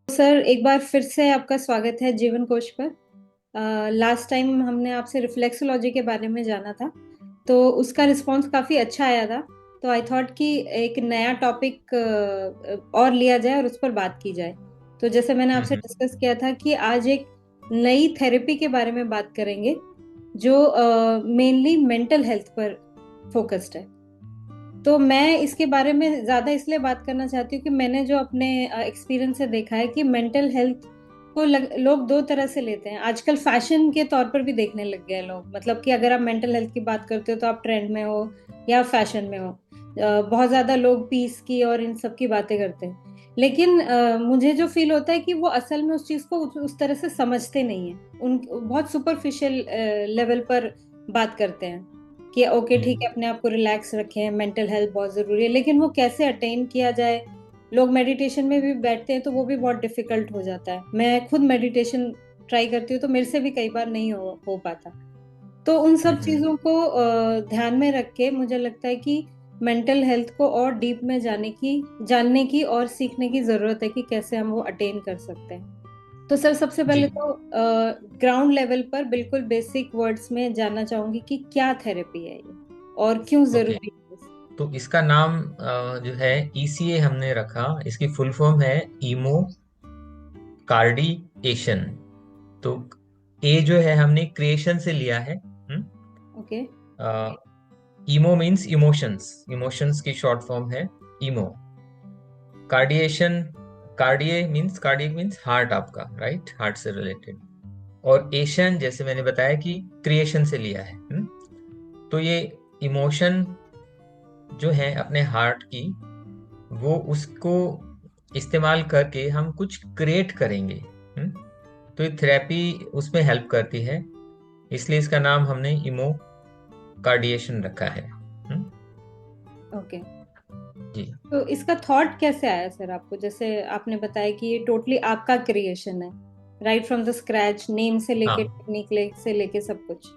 Sir, एक बार फिर से आपका स्वागत है जीवन कोश पर। लास्ट टाइम हमने आपसे रिफ्लेक्सोलॉजी के बारे में जाना था, तो उसका रिस्पांस काफ़ी अच्छा आया था। तो आई थॉट कि एक नया टॉपिक और लिया जाए और उस पर बात की जाए। तो जैसे मैंने आपसे हम्म। डिस्कस किया था कि आज एक नई थेरेपी के बारे में बात करेंगे, जो मेनली मेंटल हेल्थ पर फोकस्ड है। तो मैं इसके बारे में ज्यादा इसलिए बात करना चाहती हूँ कि मैंने जो अपने एक्सपीरियंस से देखा है कि मेंटल हेल्थ को लोग दो तरह से लेते हैं। आजकल फैशन के तौर पर भी देखने लग गए हैं लोग, मतलब कि अगर आप मेंटल हेल्थ की बात करते हो तो आप ट्रेंड में हो या फैशन में हो। बहुत ज्यादा लोग पीस की और इन सब की बातें करते हैं, लेकिन मुझे जो फील होता है कि वो असल में उस चीज को उस तरह से समझते नहीं है। उन बहुत सुपरफिशियल लेवल पर बात करते हैं कि ओके ठीक हम्म। है, अपने आप को रिलैक्स रखें, मेंटल हेल्थ बहुत जरूरी है, लेकिन वो कैसे अटेन किया जाए। लोग मेडिटेशन में भी बैठते हैं तो वो भी बहुत डिफिकल्ट हो जाता है। मैं खुद मेडिटेशन ट्राई करती हूँ तो मेरे से भी कई बार नहीं हो पाता। तो उन सब हम्म। चीजों को ध्यान में रख के मुझे लगता है कि मेंटल हेल्थ को और डीप में जानने की और सीखने की जरूरत है कि कैसे हम वो अटेन कर सकते हैं। तो सर, सबसे जी। पहले तो ग्राउंड लेवल पर बिल्कुल बेसिक वर्ड्स में जानना चाहूंगी कि क्या थेरेपी है ये और क्यों ओके। जरूरी है। तो इसका नाम जो है ईसीए हमने रखा। इसकी फुल फॉर्म है ईमो कार्डिएशन। तो ए जो है हमने क्रिएशन से लिया है। ओके। ईमो मीन्स इमोशंस, इमोशंस की शॉर्ट फॉर्म है ईमो। कार्डिएशन, कार्डियक मीन्स हार्ट आपका, राइट, हार्ट से रिलेटेड। और एशन जैसे मैंने बताया कि क्रिएशन से लिया है। तो ये इमोशन जो है अपने हार्ट की, वो उसको इस्तेमाल करके हम कुछ क्रिएट करेंगे। तो ये थेरेपी उसमें हेल्प करती है, इसलिए इसका नाम हमने इमो कार्डिएशन रखा है। ओके। जी। तो इसका थॉट कैसे आया सर आपको? जैसे आपने बताया कि ये टोटली आपका क्रिएशन है, right from the scratch, name से लेके हाँ। टेक्निक से लेके सब कुछ,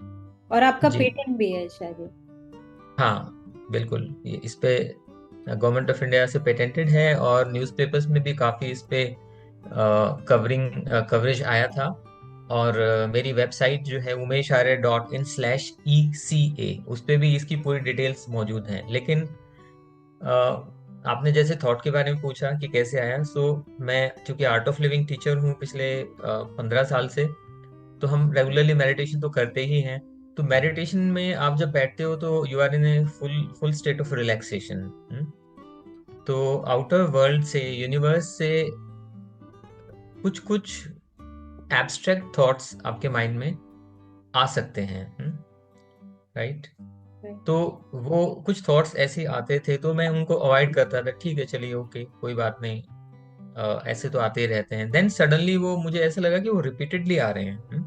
और आपका जी। पेटेंट भी है शायद ये। हाँ, बिल्कुल। ये इस पे गवर्नमेंट ऑफ इंडिया से पेटेंटेड है और न्यूज़पेपर्स में भी काफ़ी इस पे कवरेज आया था। और मेरी वेबसाइट जो है umesharya.in/ECA, उस पे भी इसकी पूरी डिटेल्स मौजूद हैं। लेकिन आपने जैसे थॉट के बारे में पूछा कि कैसे आया, सो मैं चूंकि आर्ट ऑफ लिविंग टीचर हूँ पिछले 15 साल से, तो हम रेगुलरली मेडिटेशन तो करते ही हैं। तो मेडिटेशन में आप जब बैठते हो तो you are in a full full state of relaxation. तो आउटर वर्ल्ड से, यूनिवर्स से कुछ कुछ एब्स्ट्रैक्ट थॉट्स आपके माइंड में आ सकते हैं, राइट। तो वो कुछ थॉट्स ऐसे आते थे तो मैं उनको अवॉइड करता था, ठीक है चलिए ओके कोई बात नहीं, ऐसे तो आते ही रहते हैं। देन सडनली वो मुझे ऐसा लगा कि वो रिपीटेडली आ रहे हैं।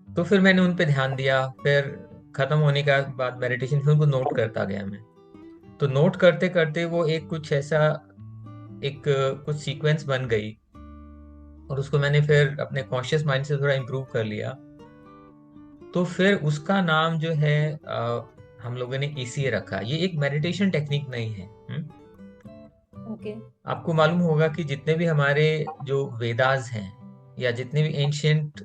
तो फिर मैंने उन पे ध्यान दिया। फिर खत्म होने के बाद मेडिटेशन फिर उनको नोट करता गया मैं। तो नोट करते करते वो एक कुछ ऐसा, एक कुछ सीक्वेंस बन गई। और उसको मैंने फिर अपने कॉन्शियस माइंड से थोड़ा इम्प्रूव कर लिया। तो फिर उसका नाम जो है हम लोगों ने ईसीए रखा। ये एक मेडिटेशन टेक्निक नहीं है। ओके। आपको मालूम होगा कि जितने भी हमारे जो वेदास हैं या जितने भी एंशियंट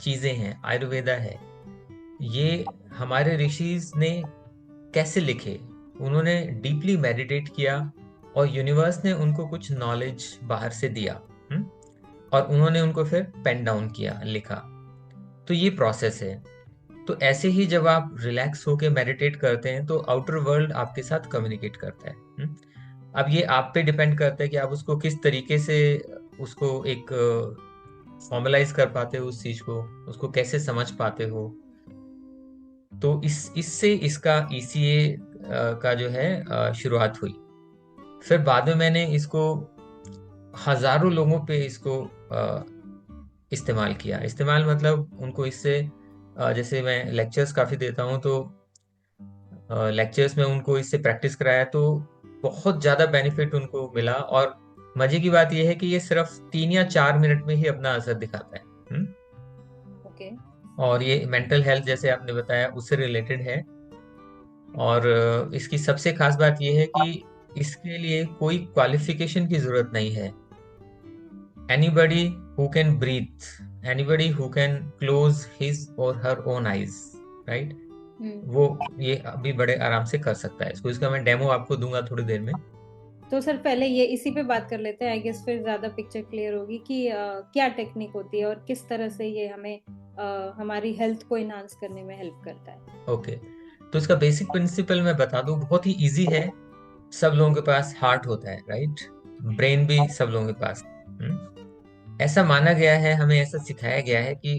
चीजें हैं, आयुर्वेदा है, ये हमारे ऋषिज ने कैसे लिखे। उन्होंने डीपली मेडिटेट किया और यूनिवर्स ने उनको कुछ नॉलेज बाहर से दिया। हम्म? और उन्होंने उनको फिर पेन डाउन किया, लिखा। तो ये प्रोसेस है। तो ऐसे ही जब आप रिलैक्स होके मेडिटेट करते हैं तो आउटर वर्ल्ड आपके साथ कम्युनिकेट करता है। अब ये आप पे डिपेंड करता है कि आप उसको किस तरीके से उसको एक फॉर्मलाइज कर पाते हो, उस चीज को उसको कैसे समझ पाते हो। तो इससे इसका ईसीए का जो है शुरुआत हुई। फिर बाद में मैंने इसको हजारों लोगों पे इसको इस्तेमाल किया। इस्तेमाल मतलब उनको इससे जैसे मैं लेक्चर्स काफ़ी देता हूँ, तो लेक्चर्स में उनको इससे प्रैक्टिस कराया तो बहुत ज़्यादा बेनिफिट उनको मिला। और मजे की बात यह है कि ये सिर्फ 3 या 4 मिनट में ही अपना असर दिखाता है। ओके। और ये मेंटल हेल्थ जैसे आपने बताया उससे रिलेटेड है। और इसकी सबसे खास बात यह है कि इसके लिए कोई क्वालिफिकेशन की जरूरत नहीं है। anybody who can breathe, anybody who can close his or her own eyes, right? वो ये अभी बड़े आराम से कर सकता है इसको। इसका मैं डेमो आपको दूंगा थोड़ी देर में। तो सर पहले ये इसी पे बात कर लेते हैं, आई गेस फिर ज्यादा पिक्चर क्लियर होगी कि क्या टेक्निक होती है और किस तरह से ये हमें हमारी हेल्थ को इनहांस करने में हेल्प करता है। ओके, तो इसका बेसिक प्रिंसिपल मैं बता दूं, बहुत ही इजी है। सब लोगों के पास हार्ट होता है, राइट? ब्रेन भी सब लोगों के पास। ऐसा माना गया है, हमें ऐसा सिखाया गया है कि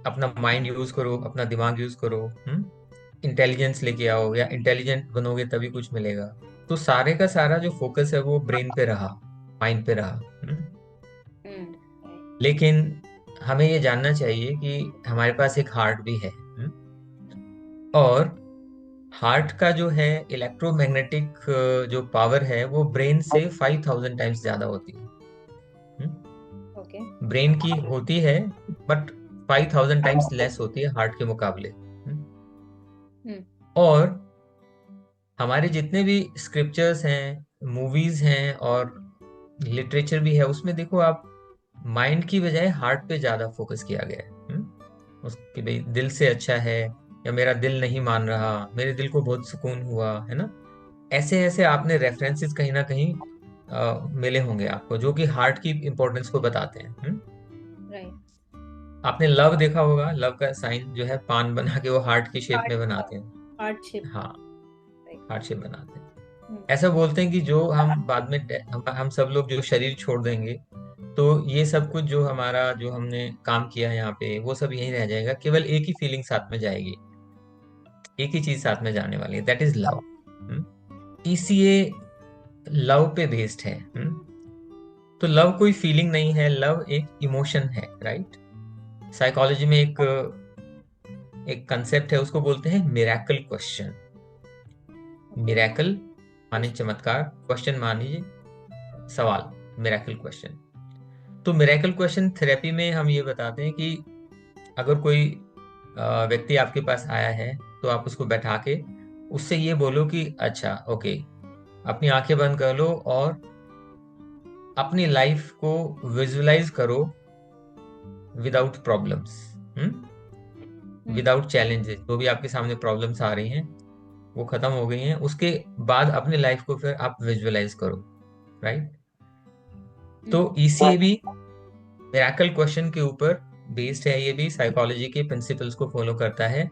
अपना माइंड यूज करो, अपना दिमाग यूज करो, इंटेलिजेंस लेके आओ, या इंटेलिजेंट बनोगे तभी कुछ मिलेगा। तो सारे का सारा जो फोकस है वो ब्रेन पे रहा, माइंड पे रहा। लेकिन हमें ये जानना चाहिए कि हमारे पास एक हार्ट भी है, और हार्ट का जो है इलेक्ट्रोमैग्नेटिक जो पावर है वो ब्रेन से 5000 टाइम्स ज्यादा होती है। ब्रेन की होती है बट 5000 टाइम्स लेस होती है हार्ट के मुकाबले। और हमारे जितने भी स्क्रिप्चर्स हैं, मूवीज हैं और लिटरेचर भी है, उसमें देखो आप, माइंड की बजाय हार्ट पे ज्यादा फोकस किया गया है। उसके भाई दिल से अच्छा है, या मेरा दिल नहीं मान रहा, मेरे दिल को बहुत सुकून हुआ, है ना? ऐसे ऐसे आपने रेफरेंसेस कहीं ना कहीं मिले होंगे आपको, जो कि हार्ट की इंपॉर्टेंस को बताते हैं। आपने लव देखा होगा, लव का साइन जो है पान बना के वो हार्ट की शेप में बनाते हैं। Heart shape. हाँ, हार्ट शेप बनाते हैं। ऐसा बोलते हैं कि जो हम बाद में हम सब लोग जो शरीर छोड़ देंगे, तो ये सब कुछ जो हमारा, जो हमने काम किया है यहाँ पे, वो सब यहीं रह जाएगा, केवल एक ही फीलिंग साथ में जाएगी, एक ही चीज साथ में जाने वाली है, दैट इज लव। इसीलिए लव पे बेस्ड है। तो लव कोई फीलिंग नहीं है, लव एक इमोशन है, राइट? साइकोलॉजी में एक कंसेप्ट है, उसको बोलते हैं मिरेकल क्वेश्चन। मिरेकल माने चमत्कार, क्वेश्चन मानिए सवाल, मिरेकल क्वेश्चन। तो मिरेकल क्वेश्चन थेरेपी में हम ये बताते हैं कि अगर कोई व्यक्ति आपके पास आया है, तो आप उसको बैठा के उससे ये बोलो कि अच्छा ओके, अपनी आंखें बंद कर लो और अपनी लाइफ को विजुअलाइज करो विदाउट प्रॉब्लम्स, विदाउट चैलेंजेस। जो भी आपके सामने प्रॉब्लम्स आ रही हैं वो खत्म हो गई हैं, उसके बाद अपनी लाइफ को फिर आप विजुअलाइज करो, राइट? तो ECA भी मिरेकल क्वेश्चन के ऊपर बेस्ड है, ये भी साइकोलॉजी के प्रिंसिपल्स को फॉलो करता है।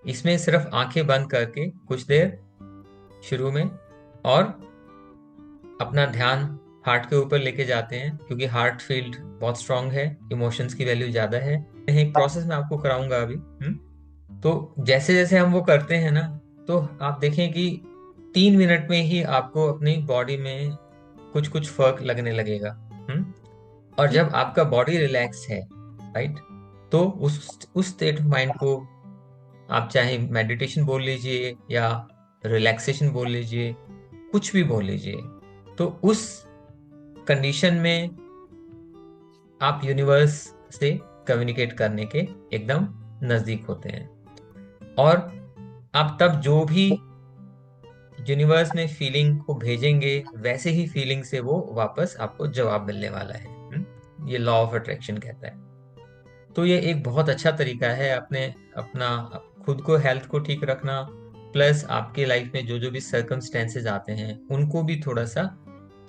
इसमें सिर्फ आंखें बंद करके कुछ देर शुरू में, और अपना ध्यान हार्ट के ऊपर लेके जाते हैं, क्योंकि हार्ट फील्ड बहुत स्ट्रांग है, इमोशंस की वैल्यू ज्यादा है। एक प्रोसेस मैं आपको कराऊंगा अभी। तो जैसे जैसे हम वो करते हैं ना, तो आप देखें कि 3 मिनट में ही आपको अपनी बॉडी में कुछ कुछ फर्क लगने लगेगा। और जब आपका बॉडी रिलैक्स है, राइट, तो उस स्टेट ऑफ माइंड को आप चाहे मेडिटेशन बोल लीजिए या रिलैक्सेशन बोल लीजिए, कुछ भी बोल लीजिए, तो उस कंडीशन में आप यूनिवर्स से कम्युनिकेट करने के एकदम नजदीक होते हैं। और आप तब जो भी यूनिवर्स में फीलिंग को भेजेंगे, वैसे ही फीलिंग से वो वापस आपको जवाब मिलने वाला है। ये लॉ ऑफ अट्रैक्शन कहता है। तो ये एक बहुत अच्छा तरीका है अपना खुद को, हेल्थ को ठीक रखना, प्लस आपके लाइफ में जो जो भी सर्कमस्टेंसेस आते हैं उनको भी थोड़ा सा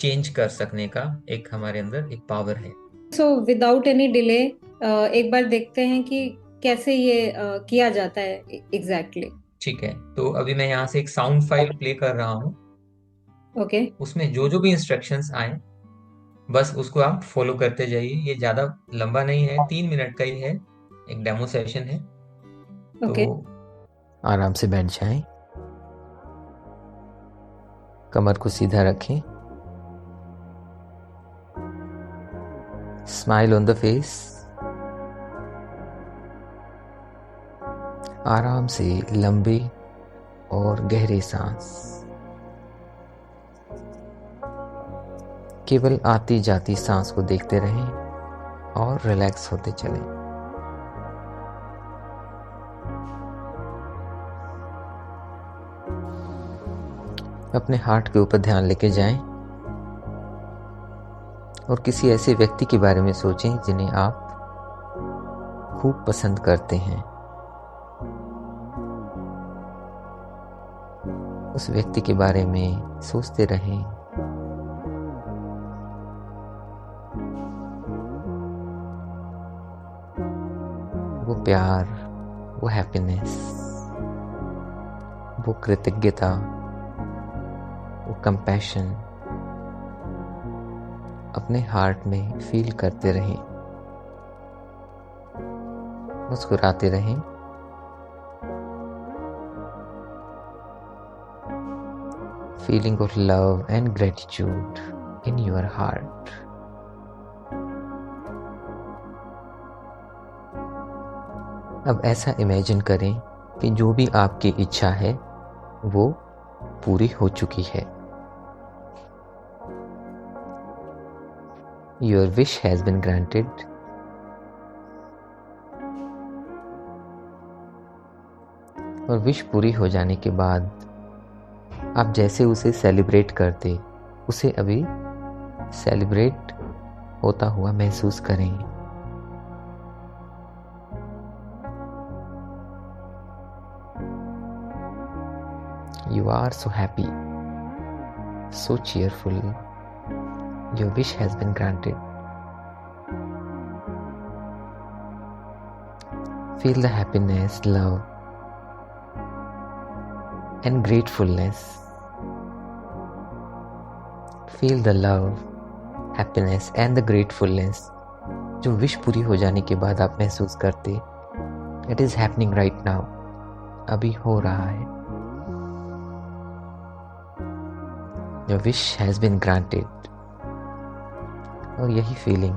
चेंज कर सकने का एक हमारे अंदर एक पावर है। सो विदाउट एनी डिले एक बार देखते हैं कि कैसे ये किया जाता है एग्जैक्टली। ठीक है, तो अभी मैं यहाँ से एक साउंड फाइल प्ले कर रहा हूँ। ओके। उसमें जो जो भी इंस्ट्रक्शंस आए बस उसको आप फॉलो करते जाइए। ये ज्यादा लंबा नहीं है, 3 मिनट का ही है, एक डेमो सेशन है। ओके। तो आराम से बैठ जाएं, कमर को सीधा रखें, स्माइल ऑन द फेस, आराम से लंबे और गहरे सांस, केवल आती जाती सांस को देखते रहें और रिलैक्स होते चलें। अपने हार्ट के ऊपर ध्यान लेके जाएं और किसी ऐसे व्यक्ति के बारे में सोचें जिन्हें आप खूब पसंद करते हैं। उस व्यक्ति के बारे में सोचते रहें। वो प्यार, वो हैप्पीनेस, वो कृतज्ञता, वो कंपैशन अपने हार्ट में फील करते रहें, मुस्कुराते रहें। Feeling of love and gratitude in your heart. अब ऐसा इमेजिन करें कि जो भी आपकी इच्छा है वो पूरी हो चुकी है। Your wish has been granted. और विश पूरी हो जाने के बाद आप जैसे उसे सेलिब्रेट करते, उसे अभी सेलिब्रेट होता हुआ महसूस करें। You are so happy, so cheerful. Your wish has been granted. Feel the happiness, love, and gratefulness. Feel the love, happiness and the gratefulness जो विश पूरी हो जाने के बाद आप महसूस करते। It is happening right now. अभी हो रहा है। Your wish has been granted. और यही फीलिंग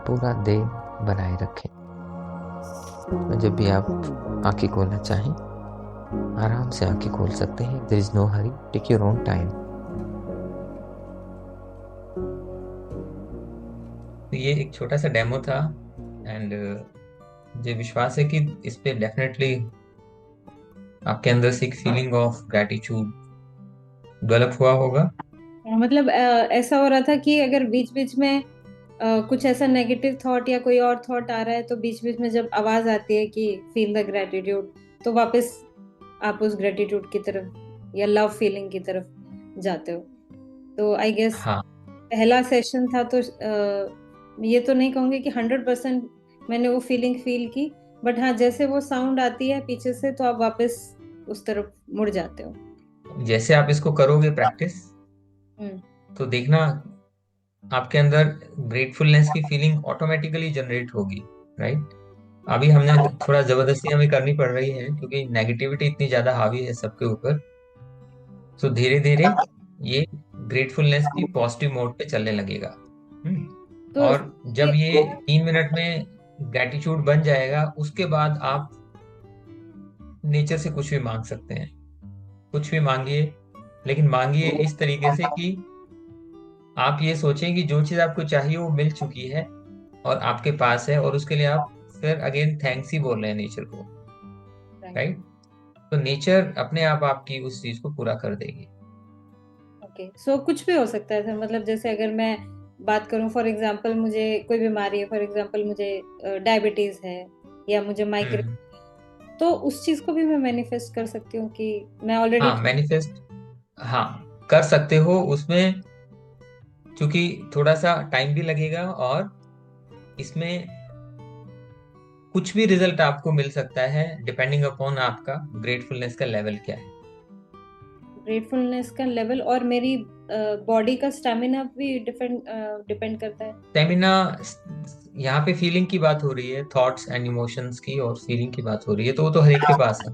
पूरा दिन बनाए रखें। और जब भी आप आंखें खोलना चाहें, आराम से आंखें खोल सकते हैं। There is no hurry. Take your own time. तो ये एक छोटा सा डेमो था एंड मुझे विश्वास है कि इस पे डेफिनेटली आपके अंदर से एक फीलिंग ऑफ ग्रैटिट्यूड डेवलप हुआ होगा। मतलब ऐसा हो रहा था कि अगर बीच बीच में कुछ ऐसा नेगेटिव थॉट या कोई और थॉट आ रहा है तो बीच बीच में जब आवाज आती है कि फील द ग्रेटिट्यूड, तो वापस आप उस ग्रेटिट्यूड की तरफ या लव फीलिंग की तरफ जाते हो। तो आई गेस हाँ, पहला सेशन था तो ये तो नहीं कहूंगी कि 100% मैंने वो फीलिंग फील की, बट हाँ जैसे वो साउंड आती है पीछे से तो आप वापस उस तरफ मुड़ जाते हो। जैसे आप इसको करोगे प्रैक्टिस तो देखना आपके अंदर ग्रेटफुलनेस की फीलिंग ऑटोमेटिकली जनरेट होगी, राइट? अभी हमने थोड़ा जबरदस्ती हमें करनी पड़ रही है क्योंकि नेगेटिविटी इतनी ज्यादा हावी है सबके ऊपर। तो धीरे धीरे ये ग्रेटफुलनेस की पॉजिटिव मोड पे चलने लगेगा। तो और जब ये 3 मिनट में ग्रेटिट्यूड बन जाएगा उसके बाद आप नेचर से कुछ भी मांग सकते हैं। कुछ भी मांगिए, लेकिन मांगिए इस तरीके से कि आप ये सोचें कि जो चीज आपको चाहिए वो मिल चुकी है और आपके पास है, और उसके लिए आप फिर अगेन थैंक्स ही बोल रहे हैं नेचर को, राइट? तो नेचर अपने आप आपकी उस चीज को पूरा कर देगी। ओके, सो कुछ भी हो सकता है सर, मतलब जैसे अगर मैं बात करूं, फॉर एग्जांपल मुझे कोई बीमारी है, फॉर एग्जांपल मुझे डायबिटीज है या मुझे माइग्रेन, तो उस चीज को भी मैं मैनिफेस्ट कर सकती हूँ कि मैं ऑलरेडी हाँ, मैनिफेस्ट हाँ कर सकते हो उसमें, क्योंकि थोड़ा सा टाइम भी लगेगा और इसमें कुछ भी रिजल्ट आपको मिल सकता है डिपेंडिंग अपॉन आपका ग्रेटफुलनेस का लेवल क्या है। ग्रेटफुलनेस का लेवल और मेरी बॉडी का स्टेमिना भी डिपेंड करता है। स्टेमिना, यहाँ पे फीलिंग की बात हो रही है, थॉट्स एंड इमोशंस की और फीलिंग की बात हो रही है, तो वो तो हर एक के पास है।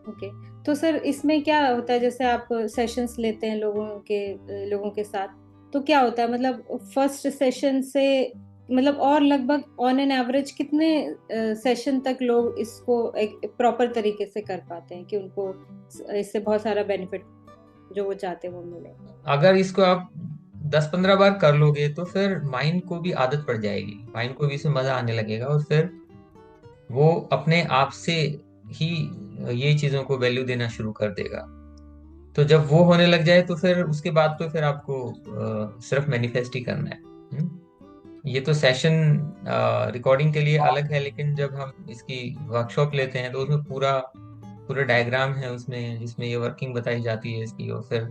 ओके, तो सर इसमें क्या होता है, जैसे आप सेशंस लेते हैं लोगों के साथ, तो क्या होता है, मतलब फर्स्ट सेशन से मतलब और लगभग ऑन एन एवरेज कितने सेशन तक लोग इसको एक प्रॉपर तरीके से कर पाते हैं कि उनको इससे बहुत सारा बेनिफिट जो वो चाहते हैं वो मिले? अगर इसको आप 10-15 बार कर लोगे तो फिर माइंड को भी आदत पड़ जाएगी, माइंड को भी इसमें मजा आने लगेगा और फिर वो अपने आप से ही ये चीजों को वैल्यू देना शुरू कर देगा। तो जब वो होने लग जाए तो फिर उसके बाद तो फिर आपको सिर्फ मैनिफेस्ट ही करना है। ये तो सेशन रिकॉर्डिंग के लिए अलग है, लेकिन जब हम इसकी वर्कशॉप लेते हैं तो उसमें पूरा पूरा डायग्राम है उसमें, जिसमें ये वर्किंग बताई जाती है इसकी, और फिर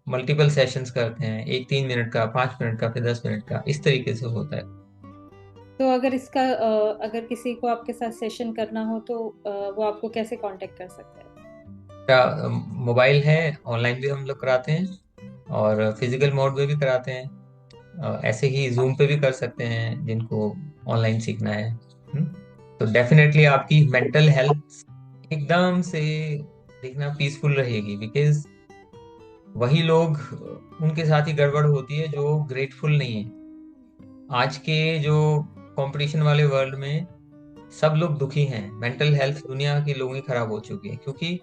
मल्टीपल सेशंस करते हैं, एक 3 मिनट का, 5 मिनट का, फिर 10 मिनट का, इस तरीके से होता है। तो अगर इसका अगर किसी को आपके साथ सेशन करना हो तो वो आपको कैसे कांटेक्ट कर सकता है? मोबाइल है, ऑनलाइन भी हम लोग कराते हैं और फिजिकल मोड में भी कराते हैं। ऐसे ही जूम पे भी कर सकते हैं जिनको ऑनलाइन सीखना है। तो डेफिनेटली आपकी मेंटल हेल्थ एकदम से देखना पीसफुल रहेगी, बिकॉज वही लोग, उनके साथ ही गड़बड़ होती है जो ग्रेटफुल नहीं है। आज के जो कंपटीशन वाले वर्ल्ड में सब लोग दुखी हैं, मेंटल हेल्थ दुनिया के लोगों की खराब हो चुकी है, क्योंकि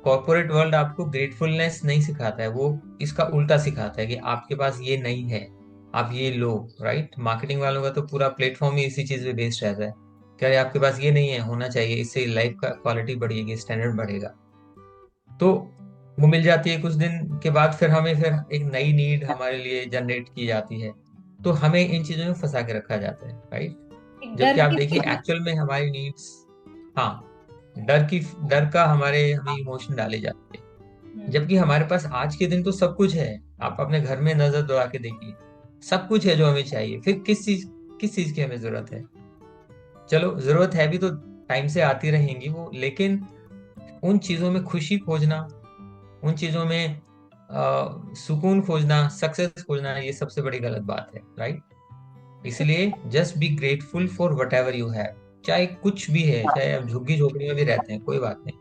कॉर्पोरेट वर्ल्ड आपको ग्रेटफुलनेस नहीं सिखाता है, वो इसका उल्टा सिखाता है कि आपके पास ये नहीं है, आप ये लो। राइट, मार्केटिंग वालों का तो पूरा प्लेटफॉर्म ही इसी चीज पे बेस्ड रहता है, क्या आपके पास ये नहीं है, होना चाहिए, इससे लाइफ का क्वालिटी बढ़ेगी, स्टैंडर्ड बढ़ेगा। तो वो मिल जाती है कुछ दिन के बाद, फिर हमें फिर एक नई नीड हमारे लिए जनरेट की जाती है, तो हमें इन चीजों में फंसा के रखा जाता है। राइट, एक डर जबकि आप की देखिए फीलिंग। एक्चुअल में हमारी नीड्स, हाँ, डर का हमारे हमें इमोशन डाले जाते हैं, हम्म। जबकि हमारे पास आज के दिन तो सब कुछ है। आप अपने घर में नजर दौड़ा के देखिए, सब कुछ है जो हमें चाहिए, फिर किस चीज की हमें जरूरत है? चलो, जरूरत है भी तो टाइम से आती रहेंगी वो, लेकिन उन चीजों में खुशी खोजना, उन चीजों में सुकून खोजना, सक्सेस खोजना, ये सबसे बड़ी गलत बात है। राइट, तो इसलिए just be grateful for what ever you have. चाहे कुछ भी है, चाहे आप झुग्गी झोपड़ी में भी रहते हैं, कोई बात नहीं,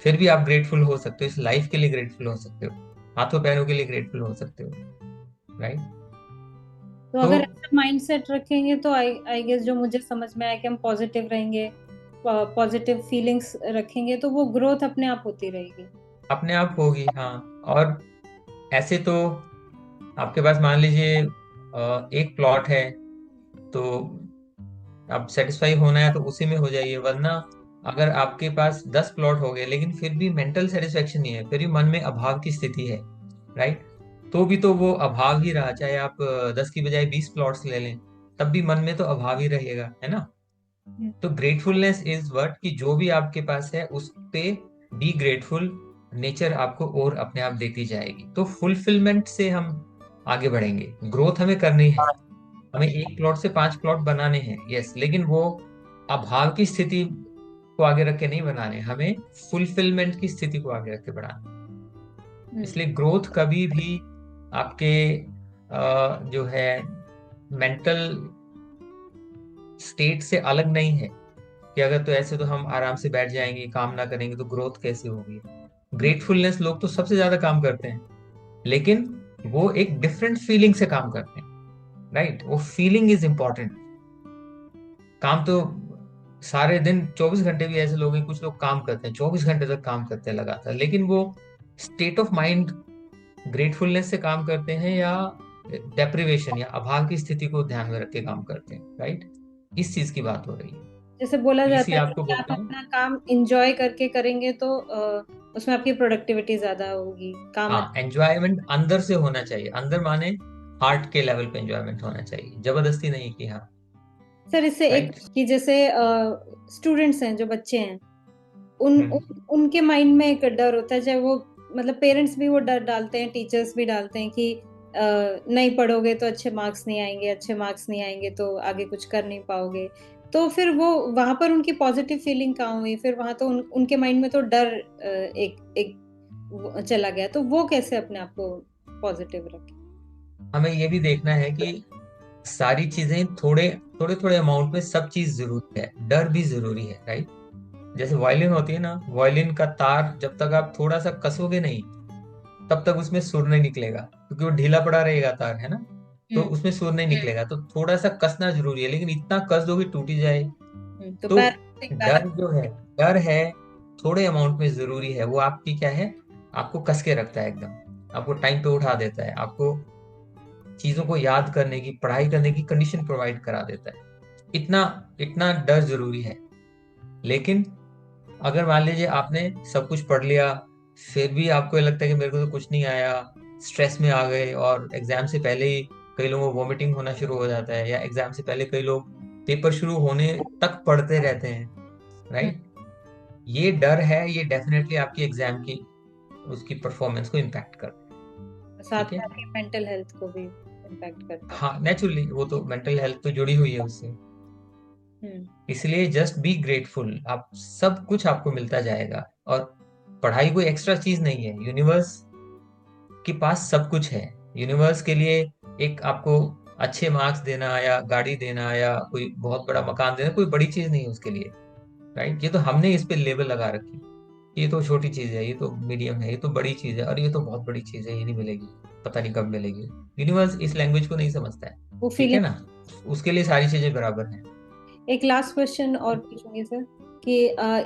फिर भी आप ग्रेटफुल हो सकते हो, इस लाइफ के लिए ग्रेटफुल हो सकते हो, हाथों पैरों के लिए ग्रेटफुल हो सकते हो। राइट। तो तो अगर ऐसा माइंड सेट रखेंगे तो आई आई गेस जो मुझे समझ में आया कि हम पॉजिटिव रहेंगे, पॉजिटिव फीलिंग्स रखेंगे तो वो ग्रोथ अपने आप होती रहेगी। अपने आप होगी, हाँ। और ऐसे तो आपके पास मान लीजिए एक प्लॉट है, तो आप सेटिस्फाई होना है तो उसी में हो जाइए, वरना अगर आपके पास 10 प्लॉट हो गए लेकिन फिर भी मेंटल सेटिस्फेक्शन नहीं है, फिर भी मन में अभाव की स्थिति है, राइट, तो भी तो वो अभाव ही रहा, चाहे आप 10 की बजाय 20 प्लॉट्स ले लें, तब भी मन में तो अभाव ही रहेगा, है ना। हम्म। तो ग्रेटफुलनेस इज वर्ड कि जो भी आपके पास है उस पे बी ग्रेटफुल, नेचर आपको और अपने आप देती जाएगी, तो फुलफिलमेंट से हम आगे बढ़ेंगे। ग्रोथ हमें करनी है, हमें 1 प्लॉट से 5 प्लॉट बनाने हैं, यस, लेकिन वो अभाव की स्थिति को आगे रख के नहीं बनाने, हमें फुलफिलमेंट की स्थिति को आगे रख के बढ़ाना। हम्म। इसलिए ग्रोथ कभी भी आपके जो है मेंटल स्टेट से अलग नहीं है, कि अगर तो ऐसे तो हम आराम से बैठ जाएंगे, काम ना करेंगे, तो ग्रोथ कैसे होगी? ग्रेटफुलनेस लोग तो सबसे ज्यादा काम करते हैं, लेकिन वो एक डिफरेंट फीलिंग से काम करते हैं। राइट, वो फीलिंग इज इंपॉर्टेंट। काम तो सारे दिन 24 घंटे भी ऐसे लोग हैं, कुछ लोग काम करते हैं 24 घंटे तक काम करते हैं लगातार, लेकिन वो स्टेट ऑफ माइंड ग्रेटफुलनेस से काम करते हैं या डेप्रिवेशन या अभाव की स्थिति को ध्यान में रख के काम करते हैं। राइट, इस चीज की बात हो रही है। जैसे बोला पीस ही जाता है आपको कि आप बोलता हूँ। अपना काम इंजॉय करके करेंगे तो उसमें आपकी प्रोडक्टिविटी ज्यादा होगी, काम हाँ, एंजॉयमेंट अंदर से होना चाहिए, अंदर माने हार्ट के लेवल पे एंजॉयमेंट होना चाहिए, जबरदस्ती नहीं कि हाँ। सर इससे एक राइट। कि जैसे स्टूडेंट्स हैं, जो बच्चे हैं, हम्म। उनके माइंड में एक डर होता है, चाहे वो मतलब पेरेंट्स भी वो डर डालते हैं, टीचर्स भी डालते हैं कि नहीं पढ़ोगे तो अच्छे मार्क्स नहीं आएंगे, अच्छे मार्क्स नहीं आएंगे तो आगे कुछ कर नहीं पाओगे। तो फिर वो वहां पर उनकी पॉजिटिव फीलिंग कहाँ हुई? फिर वहां तो उनके माइंड में तो डर एक एक चला गया, तो वो कैसे अपने आप को पॉजिटिव रखें? हमें ये भी देखना है कि सारी चीजें थोड़े थोड़े थोड़े अमाउंट में, सब चीज जरूरी है, डर भी जरूरी है। राइट, जैसे वायलिन होती है ना, वायलिन का तार जब तक आप थोड़ा सा कसोगे नहीं, तब तक उसमें सुर नहीं निकलेगा, क्योंकि वो ढीला पड़ा रहेगा तार, है ना, तो हम्म। उसमें सुर नहीं निकलेगा। तो थोड़ा सा कसना जरूरी है, लेकिन इतना कस दो कि टूट ही जाए। तो तो बैलेंस, एक डर बैलेंस। जो है, डर है, थोड़े अमाउंट में जरूरी है, वो आपकी क्या है, आपको कस के रखता है एकदम, आपको टाइम पे उठा देता है, आपको चीजों को याद करने की, पढ़ाई करने की कंडीशन प्रोवाइड करा देता है। इतना इतना डर जरूरी है। लेकिन अगर मान लीजिए आपने सब कुछ पढ़ लिया, फिर भी आपको लगता है कि मेरे को तो कुछ नहीं आया, स्ट्रेस में आ गए, और एग्जाम से पहले ही कई लोगों को वॉमिटिंग होना शुरू हो जाता है, या एग्जाम से पहले कई लोग पेपर शुरू होने तक पढ़ते रहते हैं, हम्म, राइट? ये डर है, ये डेफिनेटली आपकी एग्जाम की उसकी परफॉर्मेंस को इम्पैक्ट कर, ठीक साथ है। में आपकी मेंटल हेल्थ को भी इम्पैक्ट करता है। हाँ, नेचुरली वो तो मेंटल हेल्थ तो जुड़ी हुई है उससे। हम्म। इसलिए जस्ट बी ग्रेटफुल, आप सब कुछ आपको मिलता जाएगा। और पढ़ाई कोई एक्स्ट्रा चीज नहीं है, यूनिवर्स के पास सब कुछ है। यूनिवर्स के लिए एक आपको अच्छे मार्क्स देना या गाड़ी देना या कोई बहुत बड़ा मकान देना कोई बड़ी चीज नहीं है उसके लिए, राइट? ये तो हमने इस पे लेबल लगा रखी, ये तो छोटी चीज है, ये तो मीडियम है, ये तो बड़ी चीज है, और ये तो बहुत बड़ी चीज है, ये नहीं मिलेगी, पता नहीं कब मिलेगी। यूनिवर्स इस लैंग्वेज को नहीं समझता है, वो ठीक है फीलिंग। ना? उसके लिए सारी चीजें बराबर हैं। एक लास्ट क्वेश्चन और पूछूंगी सर कि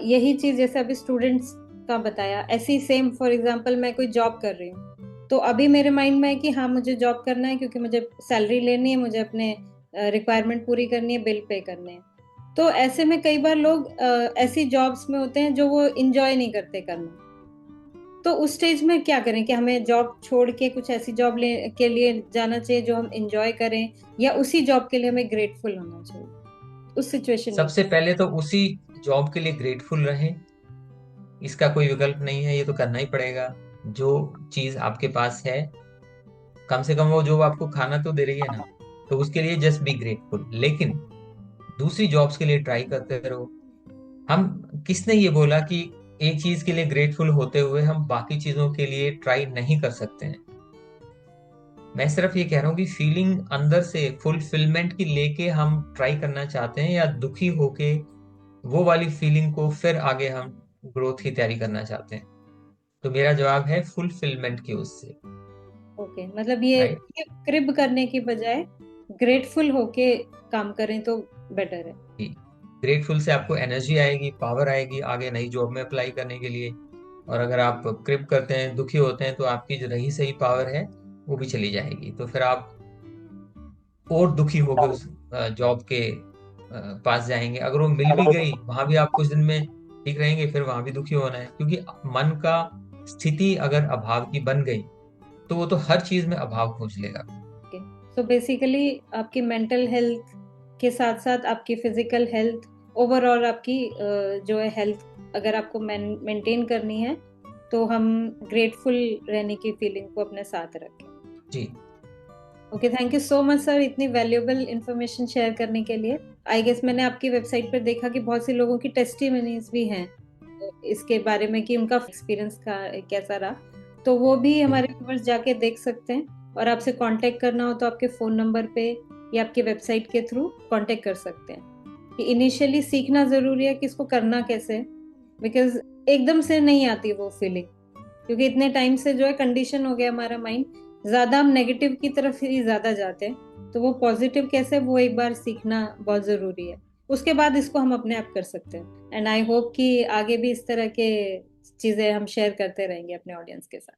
यही चीज जैसे अभी स्टूडेंट्स का बताया, ऐसी सेम फॉर एग्जांपल मैं कोई जॉब कर रही हूँ, तो अभी मेरे माइंड में है कि हाँ मुझे जॉब करना है क्योंकि मुझे सैलरी लेनी है, मुझे अपने रिक्वायरमेंट पूरी करनी है, बिल पे करने हैं। तो ऐसे में कई बार लोग ऐसी जॉब्स में होते हैं जो वो इंजॉय नहीं करते करना। तो उस स्टेज में क्या करें कि हमें जॉब छोड़ के कुछ ऐसी जॉब ले के लिए जाना चाहिए जो हम इंजॉय करें, या उसी जॉब के लिए हमें ग्रेटफुल होना चाहिए उस सिचुएशन में? सबसे पहले तो उसी जॉब के लिए ग्रेटफुल रहें, इसका कोई विकल्प नहीं है, ये तो करना ही पड़ेगा। जो चीज आपके पास है, कम से कम वो जो आपको खाना तो दे रही है ना, तो उसके लिए जस्ट बी ग्रेटफुल। लेकिन दूसरी जॉब्स के लिए ट्राई करते रहो। हम, किसने ये बोला कि एक चीज के लिए ग्रेटफुल होते हुए हम बाकी चीजों के लिए ट्राई नहीं कर सकते हैं? मैं सिर्फ ये कह रहा हूँ कि फीलिंग अंदर से फुलफिलमेंट की लेके हम ट्राई करना चाहते हैं, या दुखी होके वो वाली फीलिंग को फिर आगे हम ग्रोथ की तैयारी करना चाहते हैं। तो मेरा जवाब है फुलफिलमेंट की उससे, ओके, मतलब ये राइट? क्रिब करने की बजाय ग्रेटफुल होके काम करें तो बेटर है। ग्रेटफुल से आपको एनर्जी आएगी, पावर आएगी आगे नई जॉब में अप्लाई करने के लिए। और अगर आप क्रिप करते हैं, दुखी होते हैं, तो आपकी जो रही सही पावर है वो भी चली जाएगी, तो फिर आप और दुखी होकर उस जॉब के पास जाएंगे। अगर वो मिल भी गई, वहां भी आप कुछ दिन में ठीक रहेंगे, फिर वहां भी दुखी होना है, क्योंकि मन का स्थिति अगर अभाव की बन गई तो वो तो हर चीज में अभाव खोज लेगा। ओके, सो बेसिकली आपकी मेंटल हेल्थ के साथ साथ आपकी फिजिकल हेल्थ, ओवरऑल आपकी जो है हेल्थ अगर आपको मेंटेन करनी है, तो हम ग्रेटफुल रहने की फीलिंग को अपने साथ रखें। जी। Okay, thank you so much sir इतनी वैल्यूएबल इंफॉर्मेशन शेयर करने के लिए। आई गेस मैंने आपकी वेबसाइट पर देखा कि बहुत से लोगों की टेस्टिमनीज भी हैं इसके बारे में कि उनका एक्सपीरियंस का कैसा रहा, तो वो भी जी। हमारे व्यूअर्स जाके देख सकते हैं। और आपसे कांटेक्ट करना हो तो आपके फोन नंबर पे या आपकी वेबसाइट के थ्रू कांटेक्ट कर सकते हैं। कि इनिशियली सीखना जरूरी है कि इसको करना कैसे, बिकॉज एकदम से नहीं आती वो फीलिंग, क्योंकि इतने टाइम से जो है कंडीशन हो गया हमारा माइंड, ज्यादा हम नेगेटिव की तरफ ही ज्यादा जाते हैं। तो वो पॉजिटिव कैसे, वो एक बार सीखना बहुत जरूरी है। उसके बाद इसको हम अपने आप कर सकते हैं। एंड आई होप कि आगे भी इस तरह के चीजें हम शेयर करते रहेंगे अपने ऑडियंस के साथ।